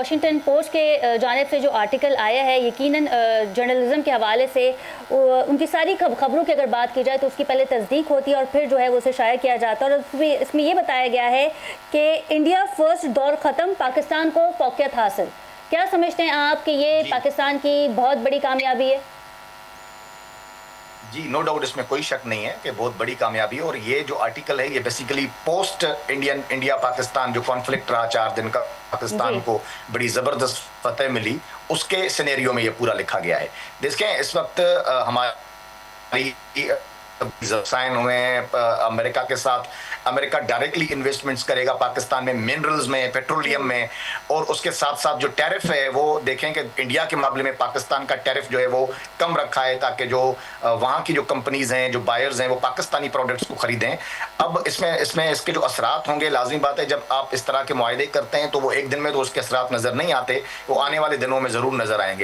Washington post के जानिब से जो आर्टिकल आया है, यकीनन जर्नलिज्म के हवाले से उनकी सारी खबरों की अगर बात की जाए तो उसकी पहले तस्दीक होती है और फिर जो है वो उसे शाया किया जाता है। और इसमें ये बताया गया है कि इंडिया फर्स्ट दौर ख़त्म, पाकिस्तान को फौकियत हासिल। क्या समझते हैं आप कि ये पाकिस्तान की बहुत बड़ी कामयाबी है? जी, नो डाउट, इसमें कोई शक नहीं है कि बहुत बड़ी कामयाबी है। और ये जो आर्टिकल है ये बेसिकली पोस्ट इंडिया पाकिस्तान जो कॉन्फ्लिक्ट रहा 4 दिन का, पाकिस्तान को बड़ी जबरदस्त फतेह मिली, उसके सिनेरियो में ये पूरा लिखा गया है। देखें, इस वक्त हमारी साइन हुए हैं अमेरिका के साथ। अमेरिका डायरेक्टली इन्वेस्टमेंट्स करेगा पाकिस्तान में, मिनरल्स में, पेट्रोलियम में। और उसके साथ साथ जो टैरिफ है वो देखें कि इंडिया के मामले में पाकिस्तान का टैरिफ जो है वो कम रखा है, ताकि जो वहाँ की जो कंपनीज हैं, जो बायर्स हैं, वो पाकिस्तानी प्रोडक्ट्स को खरीदें। अब इसमें इसके जो असरात होंगे, लाजमी बात है जब आप इस तरह के मुआहदे करते हैं तो वो एक दिन में तो उसके असरात नजर नहीं आते, वो आने वाले दिनों में जरूर नजर आएंगे।